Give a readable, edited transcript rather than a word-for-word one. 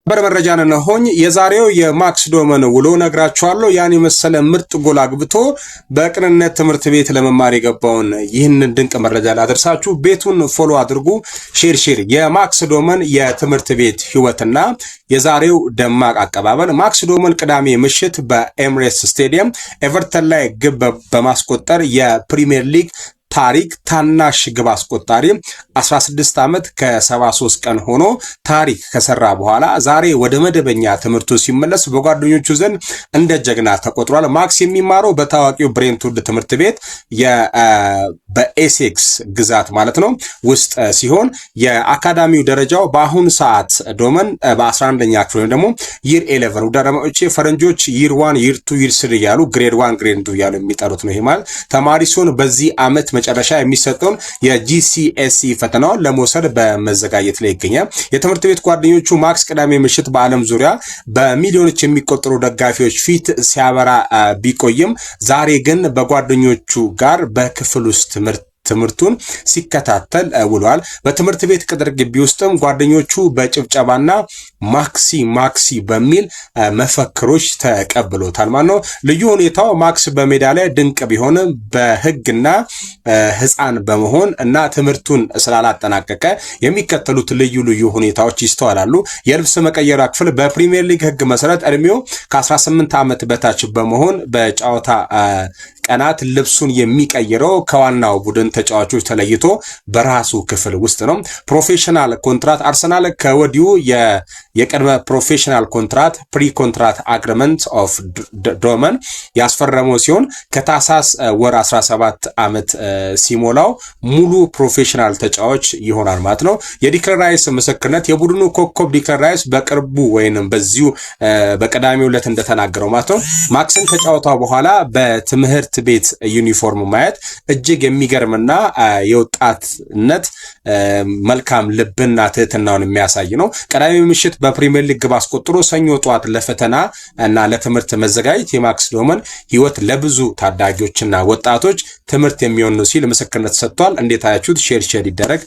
በመረጃን ነሆኝ የዛሬው የማክስ ዶመን ውሎ ነግራችኋለሁ። ያን የመሰለ ምርጥ ጎል አግብቶ በቅንነት ትምህርት ቤት ለመማር የገባውን ይህንን ድንቅ መረጃ ላደርሳችሁ። ቤቱን ፎሎ አድርጉ፣ ሼር የማክስ ዶመን የትምህርት ቤት ህይወትና የዛሬው ደማቅ አቀባበል። ማክስ ዶመን ቅዳሜ ምሽት በኤምሬትስ ስቴዲየም ኤቨርተን ላይ ግብ በማስቆጠር የፕሪሚየር ሊግ ታሪክ ታናሽ ግብ አስቆጣሪ 16 ዓመት ከ73 ቀን ሆኖ ታሪክ ከሰራ በኋላ ዛሬ ወደ መደበኛ ትምህርቱ ሲመለስ በጓደኞቹ ዘንድ እንደ ጀግና ተቆጥሯል። ማክስ የሚማረው በታዋቂው ብሬንትውድ ትምህርት ቤት በኤሴክስ ግዛት ማለት ነው ውስጥ ሲሆን የአካዳሚው ደረጃው በአሁኑ ሰዓት ዶመን በ11ኛ ክፍል ወይም ደግሞ ይር 11 ወዳረማዎቼ ፈረንጆች ይር 1 ይር 2 ይር 3 ያሉ ግሬድ 1 ግሬድ 2 ያሉ የሚጠሩት ነው። ይሄ ማለት ተማሪ ሲሆን በዚህ ዓመት መጨረሻ የሚሰጠውን የጂሲኤስኢ ፈተናውን ለመውሰድ በመዘጋጀት ላይ ይገኛል። የትምህርት ቤት ጓደኞቹ ማክስ ቅዳሜ ምሽት በዓለም ዙሪያ በሚሊዮኖች የሚቆጠሩ ደጋፊዎች ፊት ሲያበራ ቢቆይም ዛሬ ግን በጓደኞቹ ጋር በክፍል ውስጥ ትምህርቱን ሲከታተል ውሏል። በትምህርት ቤት ቅጥር ግቢ ውስጥም ጓደኞቹ በጭብጨባና ማክሲ በሚል መፈክሮች ተቀብሎታል ማለት ነው። ልዩ ሁኔታው ማክስ በሜዳ ላይ ድንቅ ቢሆንም በሕግና ሕፃን በመሆን እና ትምህርቱን ስላላጠናቀቀ የሚከተሉት ልዩ ሁኔታዎች ይስተዋላሉ። የልብስ መቀየሪያ ክፍል በፕሪሚየር ሊግ ሕግ መሰረት እድሜው ከ18 ዓመት በታች በመሆን በጨዋታ ቀናት ልብሱን የሚቀይረው ከዋናው ቡድን ተጫዋቾች ተለይቶ በራሱ ክፍል ውስጥ ነው። ፕሮፌሽናል ኮንትራት አርሰናል ከወዲሁ የቅድመ ፕሮፌሽናል ኮንትራት ፕሪ ኮንትራት አግሪመንት ኦፍ ዶመን ያስፈረመው ሲሆን ከታህሳስ ወር 17 ዓመት ሲሞላው ሙሉ ፕሮፌሽናል ተጫዋች ይሆናል ማለት ነው። የዲክለን ራይስ ምስክርነት የቡድኑ ኮከብ ዲክለን ራይስ በቅርቡ ወይንም በዚሁ በቀዳሚው ዕለት እንደተናገረው ማለት ነው ማክስን ከጨዋታው በኋላ በትምህርት ቤት ዩኒፎርም ማየት እጅግ የሚገርምና የወጣትነት መልካም ልብና ትህትናውን የሚያሳይ ነው። ቀዳሚ ምሽት በፕሪሚየር ሊግ ግብ አስቆጥሮ ሰኞ ጠዋት ለፈተና እና ለትምህርት መዘጋጀት የማክስ ዶመን ህይወት ለብዙ ታዳጊዎችና ወጣቶች ትምህርት የሚሆን ነው ሲል ምስክርነት ሰጥቷል። እንዴት አያችሁት? ሼር ይደረግ።